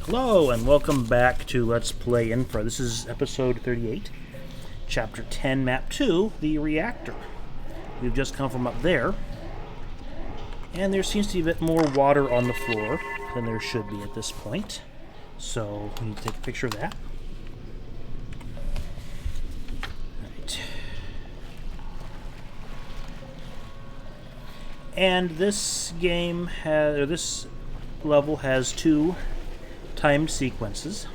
Hello and welcome back to Let's Play Infra. This is episode 38, chapter 10, map 2, the reactor. We've just come from up there, and there seems to be a bit more water on the floor than there should be at this point. So we need to take a picture of that. Right. And this game has, or this level has two timed sequences.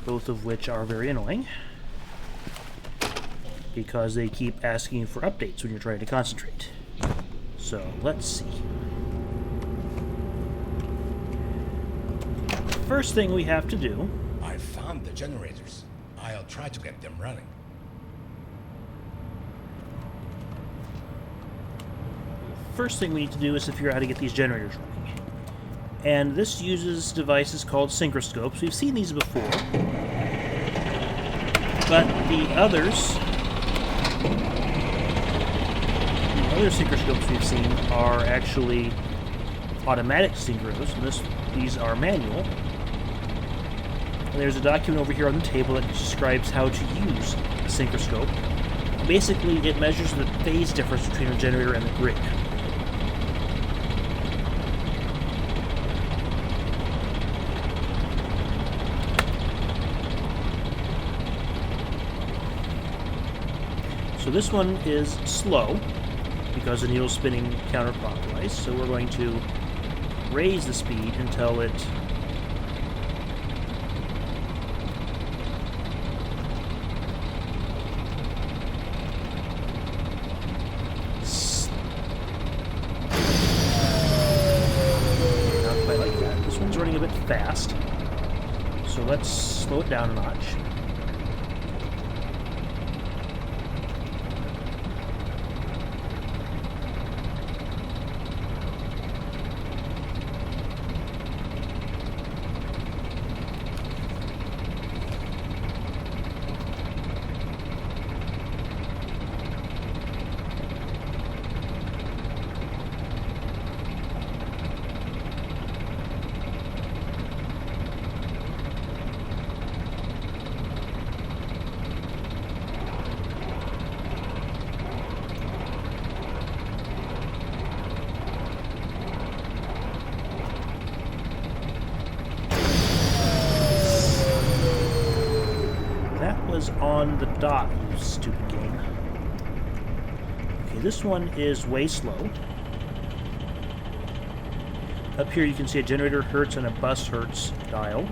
Both of which are very annoying because they keep asking for updates when you're trying to concentrate. So let's see. First thing we have to do... I found the generators. I'll try to get them running. First thing we need to do is to figure out how to get these generators running. And this uses devices called synchroscopes. We've seen these before. But the other synchroscopes we've seen are actually automatic synchros, and these are manual. And there's a document over here on the table that describes how to use a synchroscope. Basically, it measures the phase difference between a generator and the grid. So this one is slow because the needle's spinning counterclockwise, so we're going to raise the speed until it not quite like that. This one's running a bit fast, so let's slow it down a notch. Was on the dot, you stupid game. Okay, this one is way slow. Up here you can see a generator hertz and a bus hertz dial.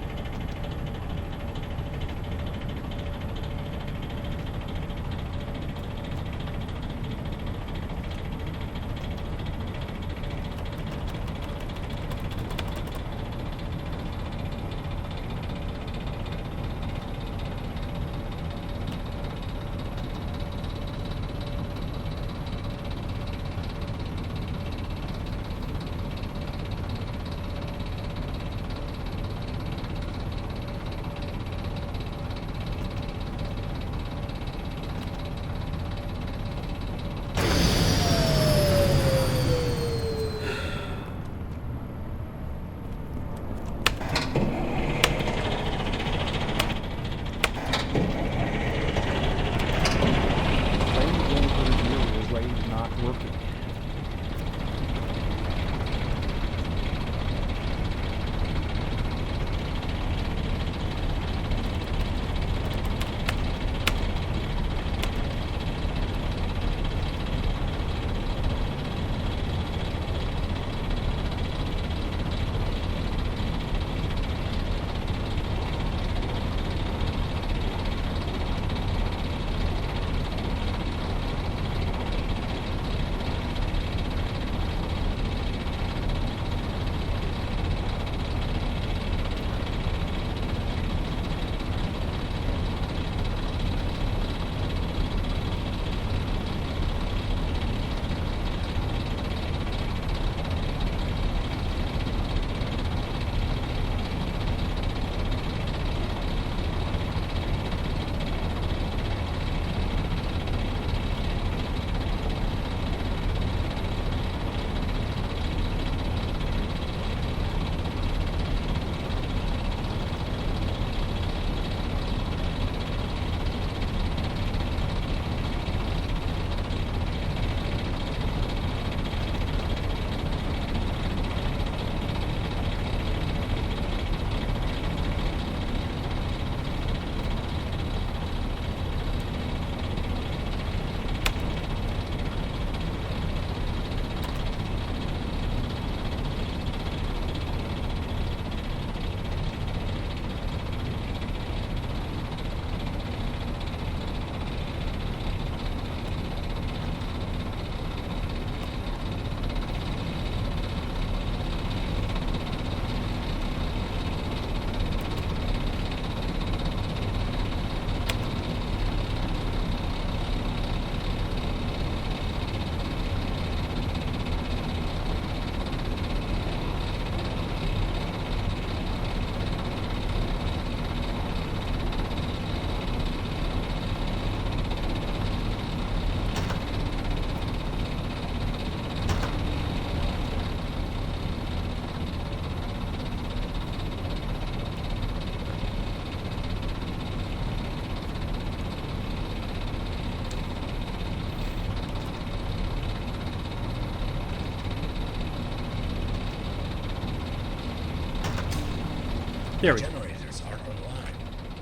There The we go. generators are online.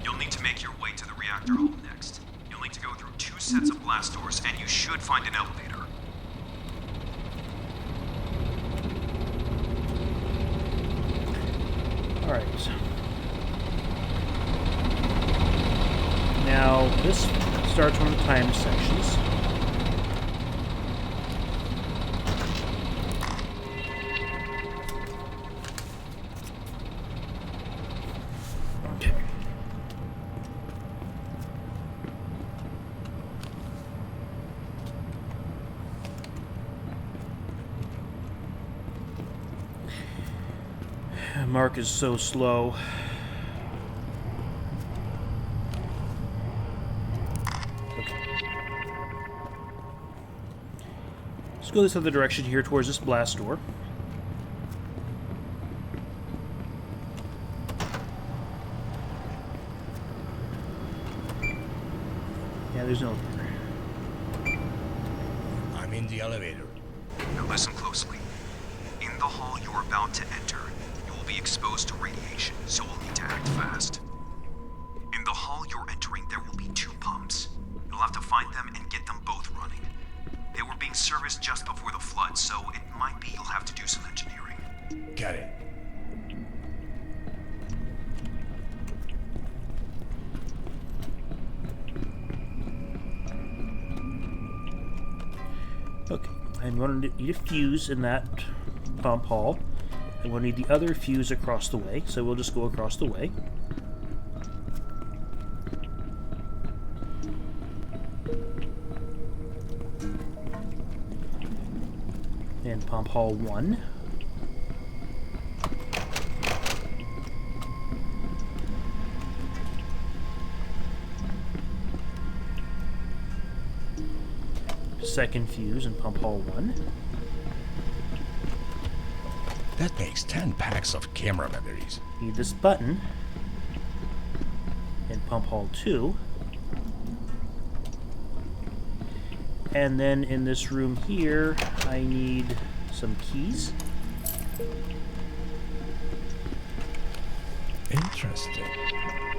You'll need to make your way to the reactor hull next. You'll need to go through 2 sets of blast doors, and you should find an elevator. Alright. Now, this starts one of the time sections. Okay. Mark is so slow. Let's go this other direction here towards this blast door. Yeah, there's no elevator. I'm in the elevator. Now listen closely. In the hall you're about to enter, you will be exposed to radiation, so we'll need to act fast. In the hall you're entering, there will be 2 pumps. You'll have to find them and get them both running. They were being serviced just before the flood, so it might be you'll have to do some engineering. Got it. Okay, I'm going to need a fuse in that pump hall. And we'll need the other fuse across the way, so we'll just go across the way. And pump hall 1. Second fuse in pump hall 1. That makes 10 packs of camera batteries. Need this button in pump hall 2. And then in this room here, I need some keys. Interesting.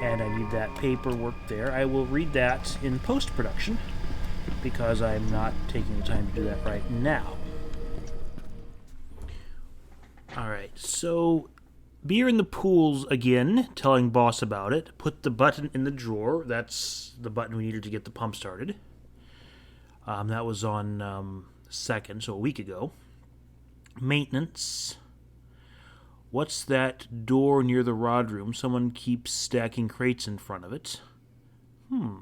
And I need that paperwork there. I will read that in post-production because I'm not taking the time to do that right now. Alright, so beer in the pools again, telling boss about it. Put the button in the drawer. That's the button we needed to get the pump started. That was on 2nd, so a week ago. Maintenance. What's that door near the rod room? Someone keeps stacking crates in front of it.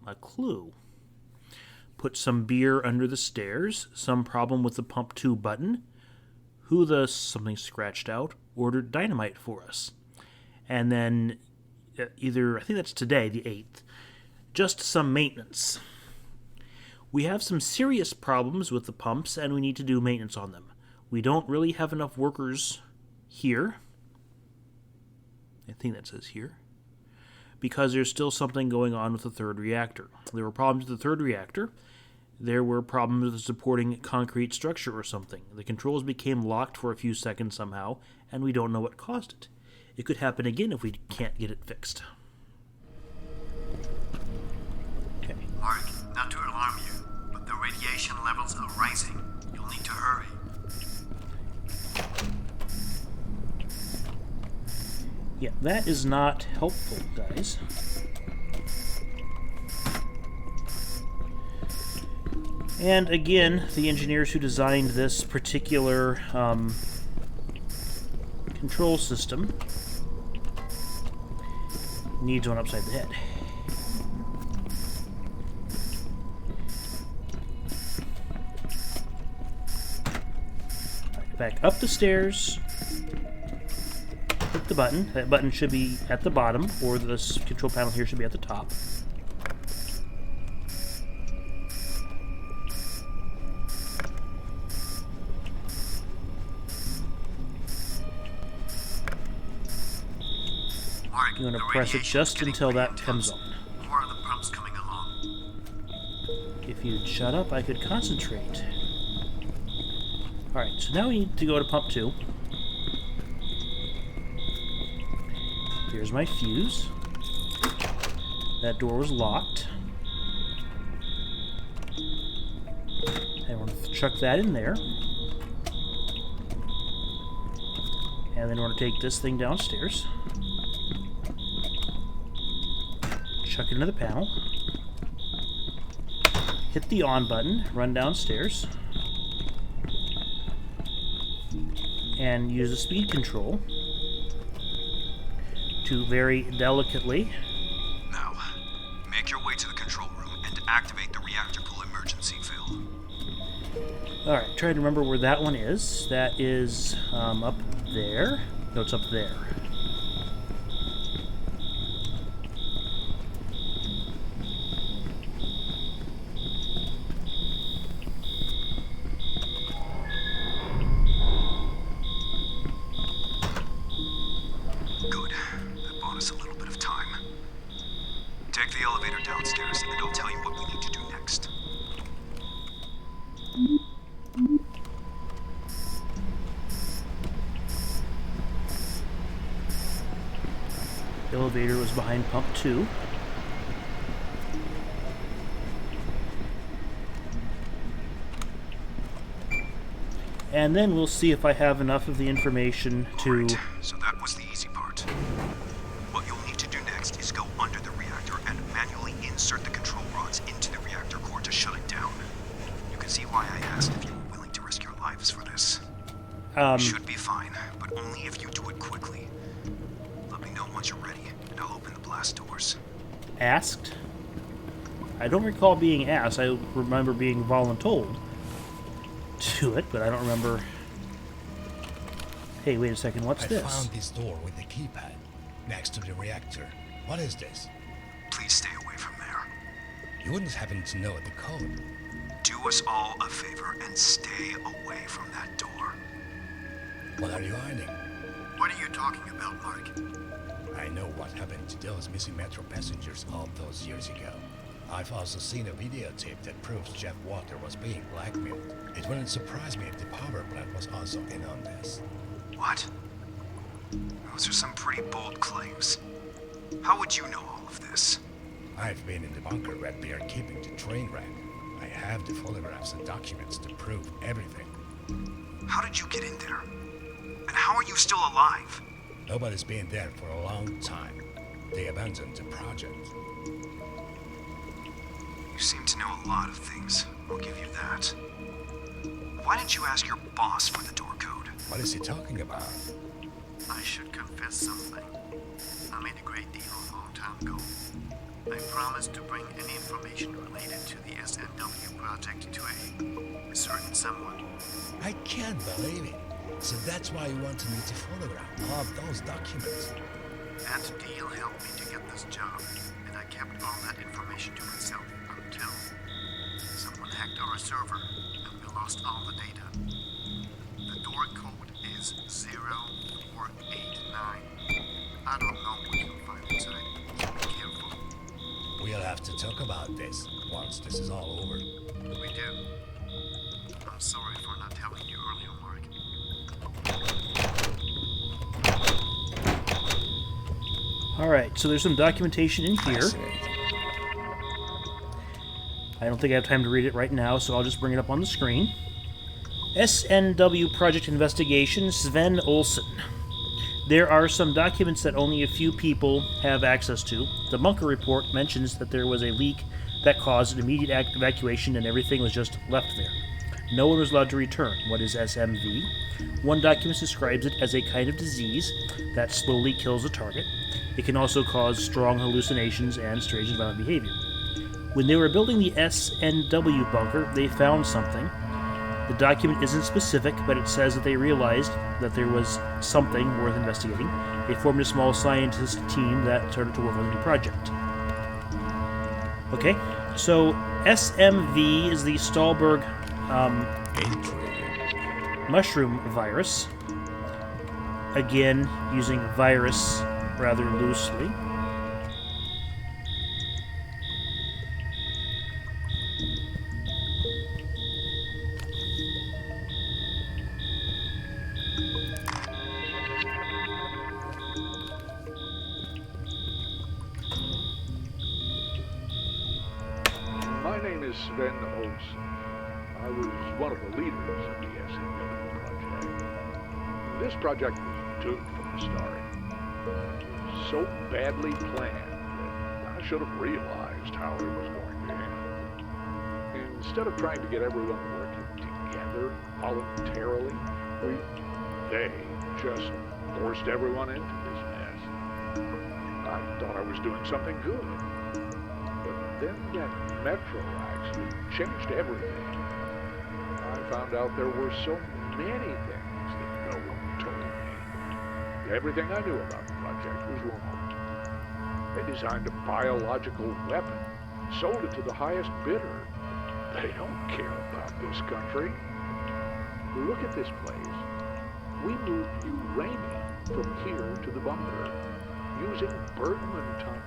A clue. Put some beer under the stairs. Some problem with the pump 2 button. Who the something scratched out ordered dynamite for us. And then either, I think that's today, the 8th. Just some maintenance. We have some serious problems with the pumps, and we need to do maintenance on them. We don't really have enough workers here. I think that says here. Because there's still something going on with the 3rd reactor. There were problems with the 3rd reactor. There were problems with the supporting concrete structure or something. The controls became locked for a few seconds somehow, and we don't know what caused it. It could happen again if we can't get it fixed. Okay. Mark, not to alarm you, but the radiation levels are rising. You'll need to hurry. Yeah, that is not helpful, guys. And again, the engineers who designed this particular control system needs one upside the head. Right, back up the stairs. Click the button. That button should be at the bottom, or this control panel here should be at the top. Mark, You want to the press it radiation's just getting until pretty that comes intense. on. More of the pumps coming along. If you'd shut up, I could concentrate. Alright, so now we need to go to pump 2. Here's my fuse. That door was locked. I want to chuck that in there. And then I want to take this thing downstairs. Chuck it into the panel. Hit the on button, run downstairs. And use the speed control to very delicately... Now, make your way to the control room and activate the reactor pool emergency fill. Alright, trying to remember where that one is. That is up there. No, it's up there. Good. That bought us a little bit of time. Take the elevator downstairs, and I'll tell you what we need to do next. The elevator was behind pump 2. And then we'll see if I have enough of the information to... Alright, so that was the easy part. What you'll need to do next is go under the reactor and manually insert the control rods into the reactor core to shut it down. You can see why I asked if you were willing to risk your lives for this. You should be fine, but only if you do it quickly. Let me know once you're ready, and I'll open the blast doors. Asked? I don't recall being asked. I remember being voluntold to it, but I don't remember... Hey, wait a second, what's I this? found this door with the keypad next to the reactor. What is this? Please stay away from there. You wouldn't happen to know the code. Do us all a favor and stay away from that door. What are you hiding? What are you talking about, Mark? I know what happened to those missing Metro passengers all those years ago. I've also seen a videotape that proves Jeff Walker was being blackmailed. It wouldn't surprise me if the power plant was also in on this. What? Those are some pretty bold claims. How would you know all of this? I've been in the bunker Red Bear keeping the train wreck. I have the photographs and documents to prove everything. How did you get in there? And how are you still alive? Nobody's been there for a long time. They abandoned the project. You seem to know a lot of things. I'll give you that. Why didn't you ask your boss for the door code? What is he talking about? I should confess something. I made a great deal a long time ago. I promised to bring any information related to the SNW project to a certain someone. I can't believe it. So that's why you wanted me to photograph all of those documents. That deal helped me to get this job, and I kept all that information to myself until someone hacked our server and we lost all the data. The door code is 0489. I don't know what you'll find inside, so be careful. We'll have to talk about this once this is all over. We do. I'm sorry for not telling you earlier, Mark. Alright, so there's some documentation in here. Fascinating. I don't think I have time to read it right now, so I'll just bring it up on the screen. SNW Project Investigation, Sven Olsen. There are some documents that only a few people have access to. The bunker report mentions that there was a leak that caused an immediate evacuation and everything was just left there. No one was allowed to return. What is SMV? One document describes it as a kind of disease that slowly kills the target. It can also cause strong hallucinations and strange and violent behavior. When they were building the SNW bunker, they found something. The document isn't specific, but it says that they realized that there was something worth investigating. They formed a small scientist team that started to work on the new project. Okay, so SMV is the Stahlberg Intriguing. mushroom virus. Again, using virus rather loosely. one of the leaders of the SCW project. This project was doomed from the start. So badly planned that I should have realized how it was going to end. Instead of trying to get everyone working together voluntarily, they just forced everyone into this mess. I thought I was doing something good. But then that Metro accident changed everything. I found out there were so many things that no one told me. Everything I knew about the project was wrong. They designed a biological weapon, sold it to the highest bidder. They don't care about this country. Look at this place. We moved uranium from here to the bunker using Bergman tunnels.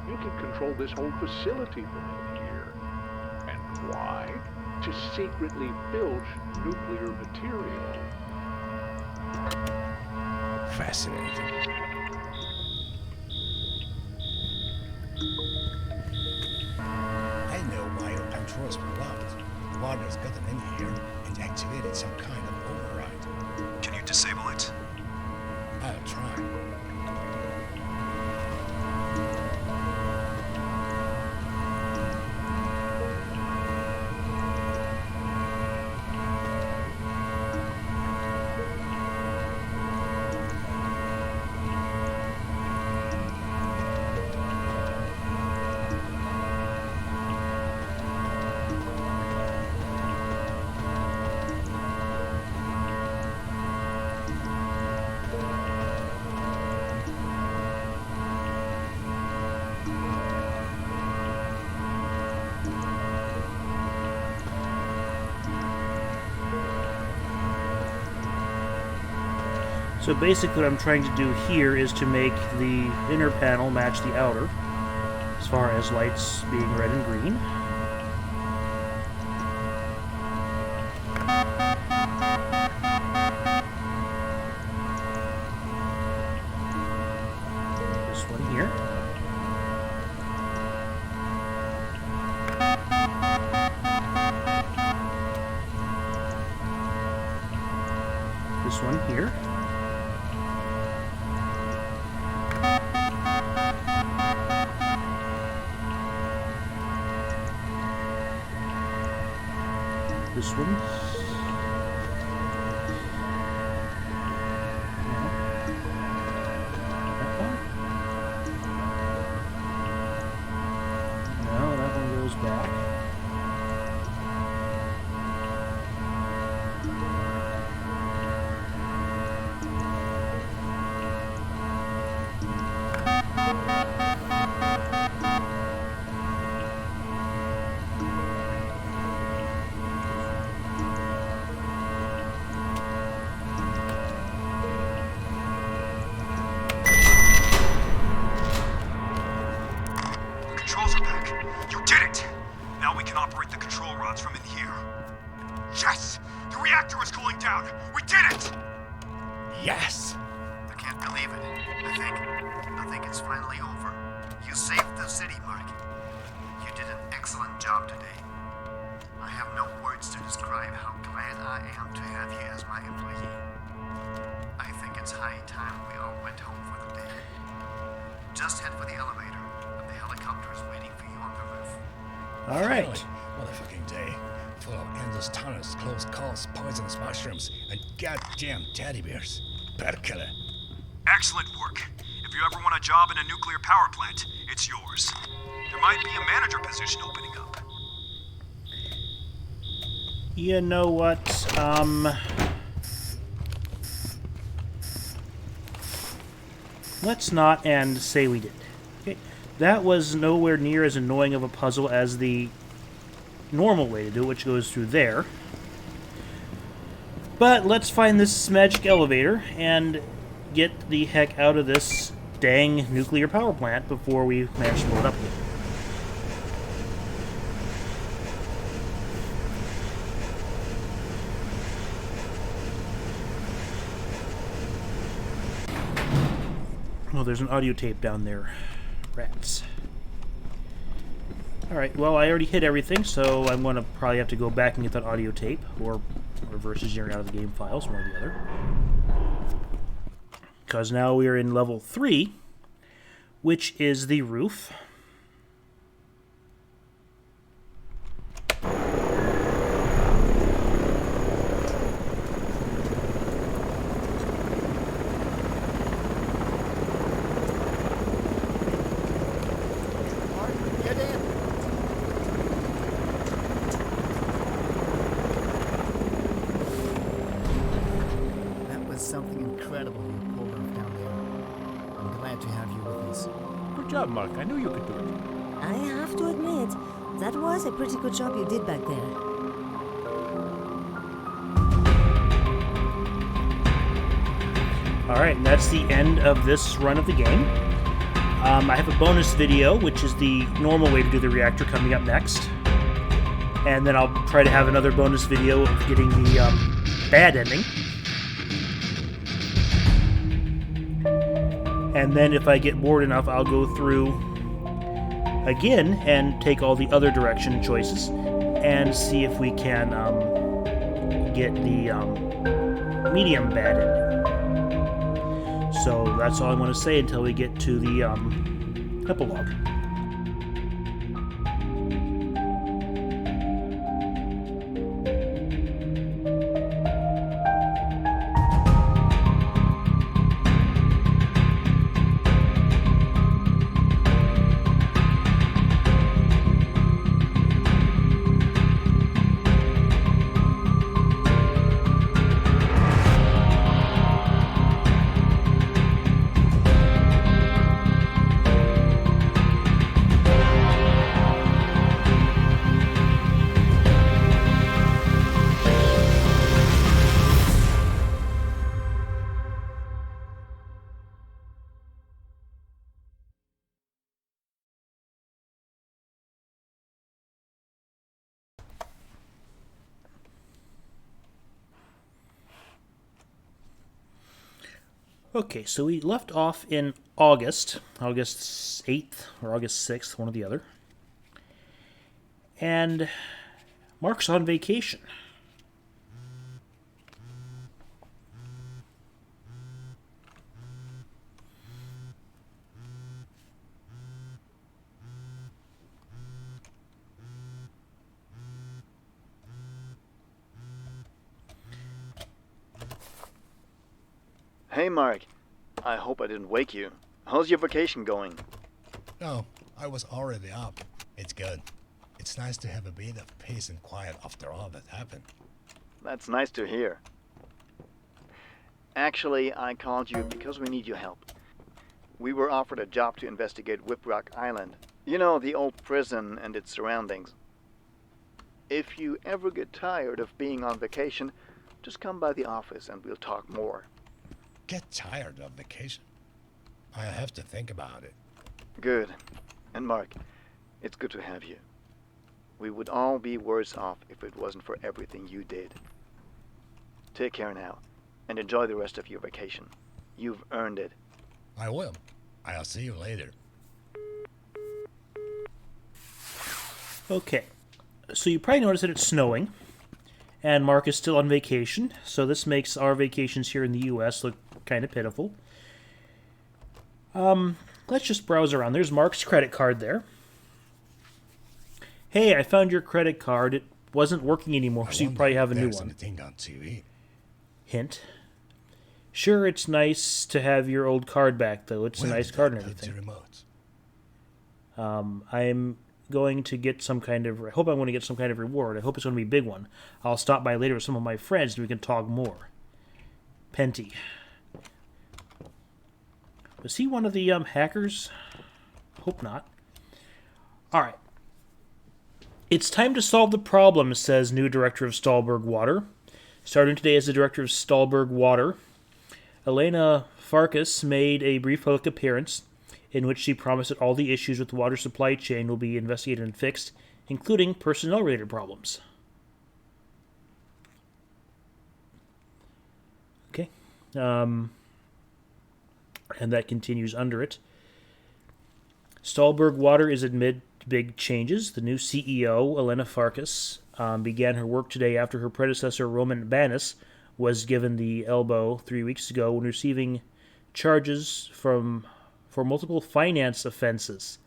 You can control this whole facility from in here. And why? To secretly filch nuclear material. Fascinating. I know why your controls were locked. Warner's gotten in here and activated some kind of override. Can you disable it? I'll try. So basically what I'm trying to do here is to make the inner panel match the outer, as far as lights being red and green. This one here. This one here. This one. No, that one goes back. Controls are back. You did it! Now we can operate the control rods from in here. Yes! The reactor is cooling down! We did it! Yes! I can't believe it. I think it's finally over. You saved the city, Mark. You did an excellent job today. I have no words to describe how glad I am to have you as my employee. I think it's high time we all went home for the day. Just head for the elevator, and the helicopter is waiting for you on the roof. All right. Finally, what a fucking day. Full of endless tunnels, close calls, poisonous mushrooms, and goddamn teddy bears. Perkele. Excellent work. If you ever want a job in a nuclear power plant, it's yours. There might be a manager position opening up. You know what? Let's not and say we did. Okay. That was nowhere near as annoying of a puzzle as the normal way to do it, which goes through there. But let's find this magic elevator and get the heck out of this dang nuclear power plant before we manage to blow it up again. Oh, there's an audio tape down there. Rats. Alright, well, I already hit everything, so I'm going to probably have to go back and get that audio tape, or reverse engineer out of the game files, one or the other. Because now we are in level 3, which is the roof. Get in. That was something incredible you pulled off down there. I'm glad to have you with us. Good job, Mark. I knew you could do it. I have to admit, that was a pretty good job you did back there. Alright, and that's the end of this run of the game. I have a bonus video, which is the normal way to do the reactor, coming up next. And then I'll try to have another bonus video of getting the bad ending. And then if I get bored enough, I'll go through again and take all the other direction choices and see if we can get the medium bad ending. So that's all I want to say until we get to the epilogue. Okay, so we left off in August 8th or August 6th, one or the other. And Mark's on vacation. Hey, Mark. I hope I didn't wake you. How's your vacation going? No, I was already up. It's good. It's nice to have a bit of peace and quiet after all that happened. That's nice to hear. Actually, I called you because we need your help. We were offered a job to investigate Whiprock Island. You know, the old prison and its surroundings. If you ever get tired of being on vacation, just come by the office and we'll talk more. Get tired of vacation? I have to think about it. Good. And Mark, it's good to have you. We would all be worse off if it wasn't for everything you did. Take care now, and enjoy the rest of your vacation. You've earned it. I will. I'll see you later. Okay, so you probably noticed that it's snowing, and Mark is still on vacation, so this makes our vacations here in the U.S. look kind of pitiful. Let's just browse around. There's Mark's credit card there. Hey, I found your credit card. It wasn't working anymore, so you probably have a new one. Anything on TV? Hint. Sure, it's nice to have your old card back, though. It's a nice card and everything. I'm going to get some kind of... I hope I'm going to get some kind of reward. I hope it's going to be a big one. I'll stop by later with some of my friends and we can talk more. Penty. Was he one of the hackers? Hope not. Alright. It's time to solve the problem, says new director of Stahlberg Water. Starting today as the director of Stahlberg Water, Elena Farkas made a brief public appearance in which she promised that all the issues with the water supply chain will be investigated and fixed, including personnel-related problems. Okay. And that continues under it. Stahlberg Water is Big changes. The new CEO, Elena Farkas, began her work today after her predecessor, Roman Banis, was given the elbow 3 weeks ago when receiving charges for multiple finance offenses.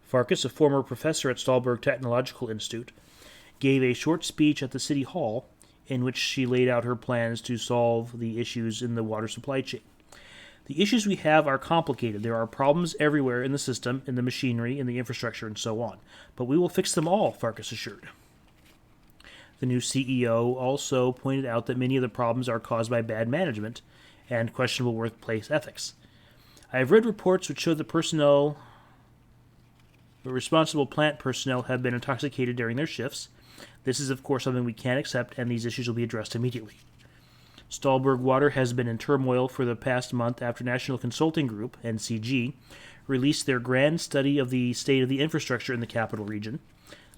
Farkas, a former professor at Stahlberg Technological Institute, gave a short speech at the City Hall in which she laid out her plans to solve the issues in the water supply chain. The issues we have are complicated. There are problems everywhere in the system, in the machinery, in the infrastructure, and so on. But we will fix them all, Farkas assured. The new CEO also pointed out that many of the problems are caused by bad management and questionable workplace ethics. I have read reports which show that responsible plant personnel have been intoxicated during their shifts. This is, of course, something we can't accept, and these issues will be addressed immediately. Stahlberg Water has been in turmoil for the past month after National Consulting Group, NCG, released their grand study of the state of the infrastructure in the capital region.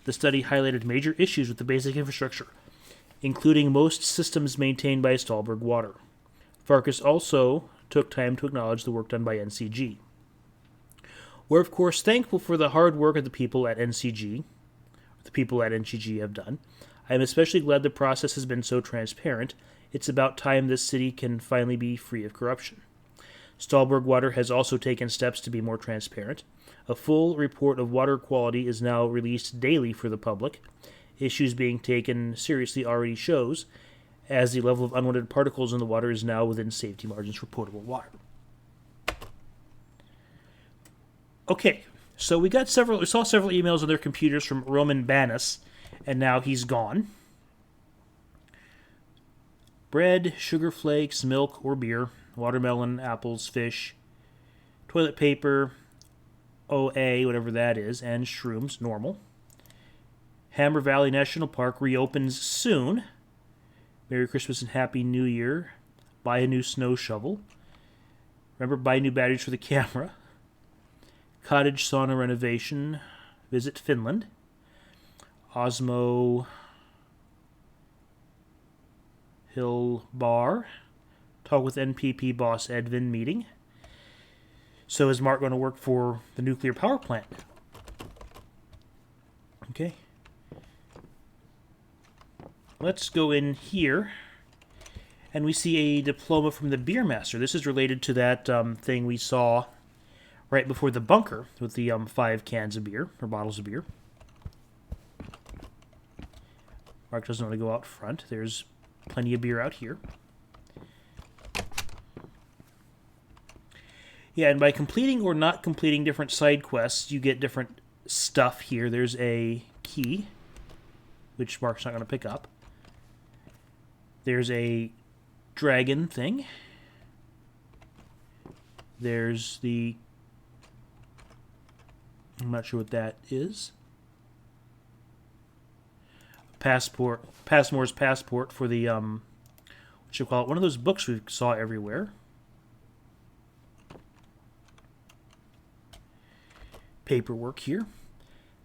The study highlighted major issues with the basic infrastructure, including most systems maintained by Stahlberg Water. Farkas also took time to acknowledge the work done by NCG. We're, of course, thankful for the hard work of the people at NCG have done. I am especially glad the process has been so transparent. It's about time this city can finally be free of corruption. Stahlberg Water has also taken steps to be more transparent. A full report of water quality is now released daily for the public. Issues being taken seriously already shows, as the level of unwanted particles in the water is now within safety margins for potable water. Okay, so we saw several emails on their computers from Roman Banis, and now he's gone. Bread, sugar flakes, milk or beer, watermelon, apples, fish, toilet paper, OA, whatever that is, and shrooms, normal. Hammer Valley National Park reopens soon. Merry Christmas and Happy New Year. Buy a new snow shovel. Remember, buy new batteries for the camera. Cottage sauna renovation. Visit Finland. Osmo Hill Bar. Talk with NPP boss Edvin meeting. So is Mark going to work for the nuclear power plant? Okay. Let's go in here. And we see a diploma from the beer master. This is related to that thing we saw right before the bunker with the 5 cans of beer, or bottles of beer. Mark doesn't want to go out front. There's plenty of beer out here. Yeah, and by completing or not completing different side quests, you get different stuff here. There's a key, which Mark's not going to pick up. There's a dragon thing. There's the... I'm not sure what that is. Passmore's passport for the, what you call it, one of those books we saw everywhere. Paperwork here.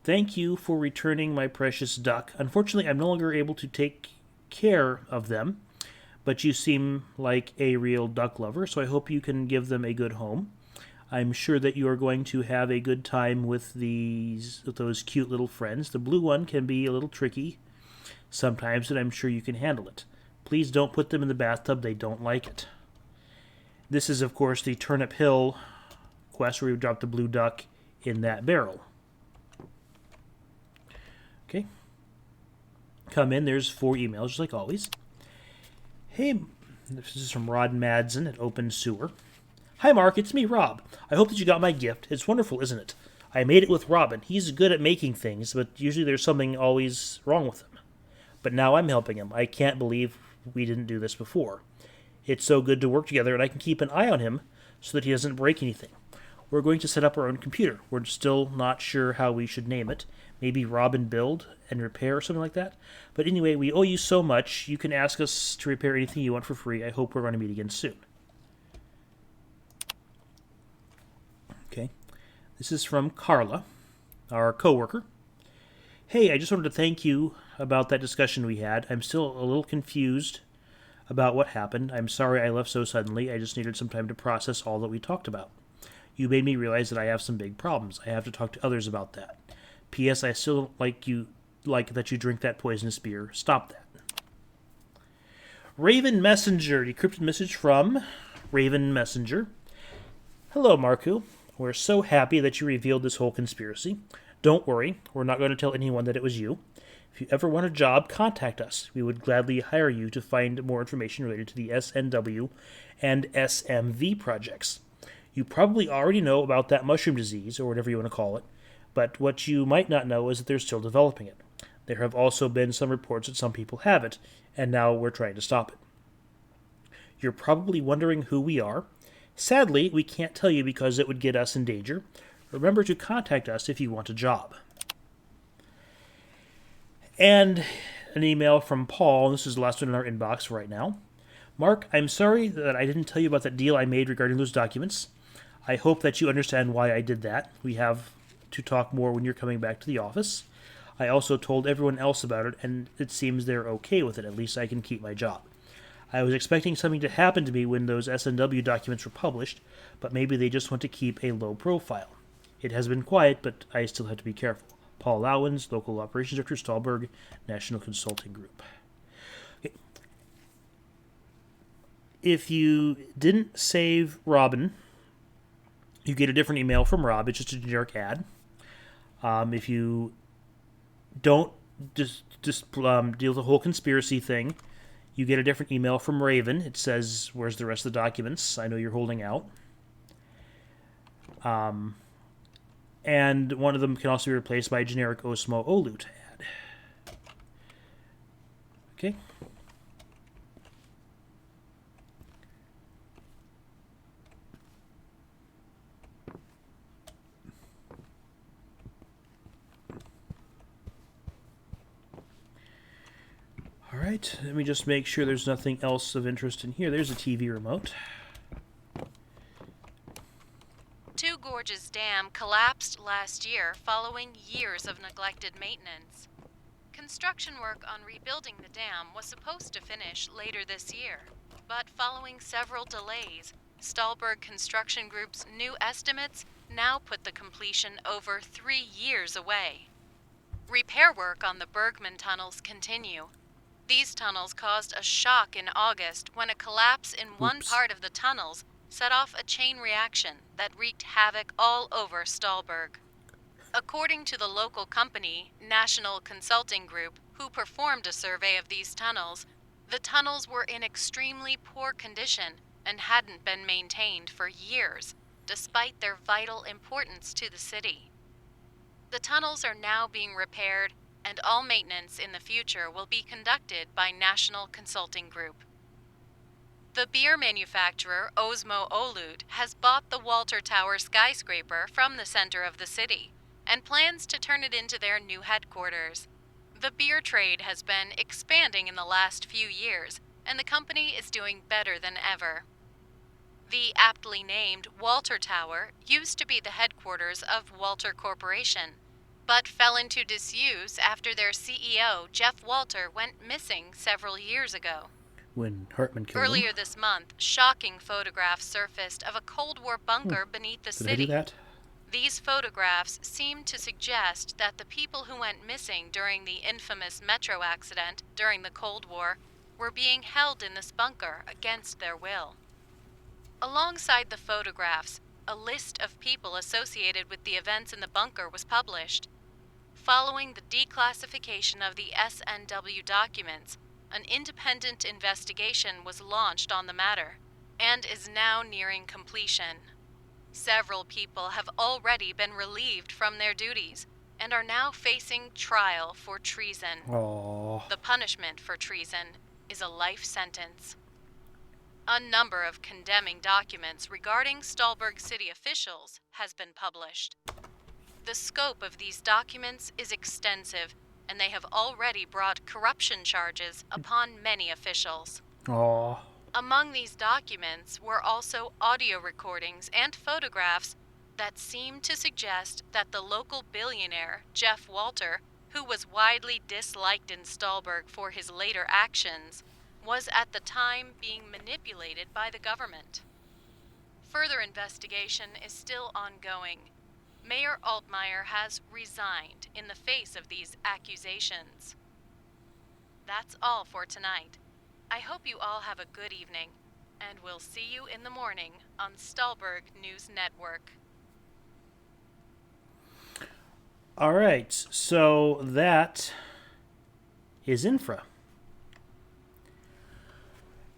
Thank you for returning my precious duck. Unfortunately, I'm no longer able to take care of them, but you seem like a real duck lover, so I hope you can give them a good home. I'm sure that you are going to have a good time with those cute little friends. The blue one can be a little tricky sometimes, and I'm sure you can handle it. Please don't put them in the bathtub. They don't like it. This is, of course, the Turnip Hill quest where we drop the blue duck in that barrel. Okay. Come in. There's 4 emails, just like always. Hey, this is from Rod Madsen at Open Sewer. Hi, Mark. It's me, Rob. I hope that you got my gift. It's wonderful, isn't it? I made it with Robin. He's good at making things, but usually there's something always wrong with him. But now I'm helping him. I can't believe we didn't do this before. It's so good to work together, and I can keep an eye on him so that he doesn't break anything. We're going to set up our own computer. We're still not sure how we should name it. Maybe Robin Build and Repair or something like that. But anyway, we owe you so much. You can ask us to repair anything you want for free. I hope we're going to meet again soon. Okay. This is from Carla, our coworker. Hey, I just wanted to thank you about that discussion we had. I'm still a little confused about what happened. I'm sorry I left so suddenly. I just needed some time to process all that we talked about. You made me realize that I have some big problems. I have to talk to others about that. P.S. I still like that you drink that poisonous beer. Stop that. Raven Messenger. Decrypted message from Raven Messenger. Hello, Marku. We're so happy that you revealed this whole conspiracy. Don't worry, we're not going to tell anyone that it was you. If you ever want a job, contact us. We would gladly hire you to find more information related to the SNW and SMV projects. You probably already know about that mushroom disease, or whatever you want to call it, but what you might not know is that they're still developing it. There have also been some reports that some people have it, and now we're trying to stop it. You're probably wondering who we are. Sadly, we can't tell you because it would get us in danger. Remember to contact us if you want a job. And an email from Paul. This is the last one in our inbox right now. Mark, I'm sorry that I didn't tell you about that deal I made regarding those documents. I hope that you understand why I did that. We have to talk more when you're coming back to the office. I also told everyone else about it, and it seems they're okay with it. At least I can keep my job. I was expecting something to happen to me when those SNW documents were published, but maybe they just want to keep a low profile. It has been quiet, but I still have to be careful. Paul Lowens, Local Operations Director, Stahlberg, National Consulting Group. Okay. If you didn't save Robin, you get a different email from Rob. It's just a generic ad. If you don't just deal with the whole conspiracy thing, you get a different email from Raven. It says, where's the rest of the documents? I know you're holding out. And one of them can also be replaced by a generic Osmo Olut ad. Okay. All right, let me just make sure there's nothing else of interest in here. There's a TV remote. Two Gorges Dam collapsed last year following years of neglected maintenance. Construction work on rebuilding the dam was supposed to finish later this year, but following several delays, Stahlberg Construction Group's new estimates now put the completion over 3 years away. Repair work on the Bergman tunnels continue. These tunnels caused a shock in August when a collapse in one part of the tunnels set off a chain reaction that wreaked havoc all over Stahlberg. According to the local company, National Consulting Group, who performed a survey of these tunnels, the tunnels were in extremely poor condition and hadn't been maintained for years, despite their vital importance to the city. The tunnels are now being repaired, and all maintenance in the future will be conducted by National Consulting Group. The beer manufacturer Osmo Olut has bought the Walter Tower skyscraper from the center of the city and plans to turn it into their new headquarters. The beer trade has been expanding in the last few years, and the company is doing better than ever. The aptly named Walter Tower used to be the headquarters of Walter Corporation, but fell into disuse after their CEO, Jeff Walter, went missing several years ago. When Hartman killed him. Earlier this month, shocking photographs surfaced of a Cold War bunker beneath the Did city. I do that? These photographs seem to suggest that the people who went missing during the infamous metro accident during the Cold War were being held in this bunker against their will. Alongside the photographs, a list of people associated with the events in the bunker was published. Following the declassification of the SNW documents, an independent investigation was launched on the matter and is now nearing completion. Several people have already been relieved from their duties and are now facing trial for treason. Aww. The punishment for treason is a life sentence. A number of condemning documents regarding Stahlberg city officials has been published. The scope of these documents is extensive, and they have already brought corruption charges upon many officials. Aww. Among these documents were also audio recordings and photographs that seem to suggest that the local billionaire, Jeff Walter, who was widely disliked in Stahlberg for his later actions, was at the time being manipulated by the government. Further investigation is still ongoing. Mayor Altmaier has resigned in the face of these accusations. That's all for tonight. I hope you all have a good evening, and we'll see you in the morning on Stahlberg News Network. All right, so that is Infra.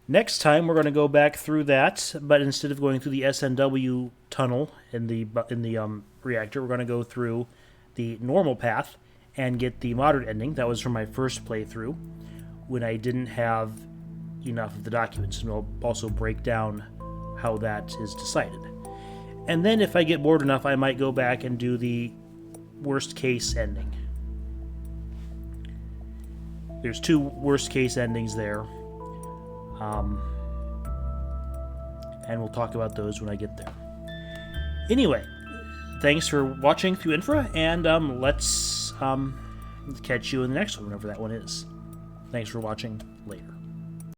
Next time we're going to go back through that, but instead of going through the SNW tunnel in the reactor, we're going to go through the normal path and get the modern ending. That was from my first playthrough when I didn't have enough of the documents, and we'll also break down how that is decided. And then if I get bored enough, I might go back and do the worst case ending. There's 2 worst case endings there. And we'll talk about those when I get there. Anyway, thanks for watching through Infra, and let's catch you in the next one, whenever that one is. Thanks for watching. Later.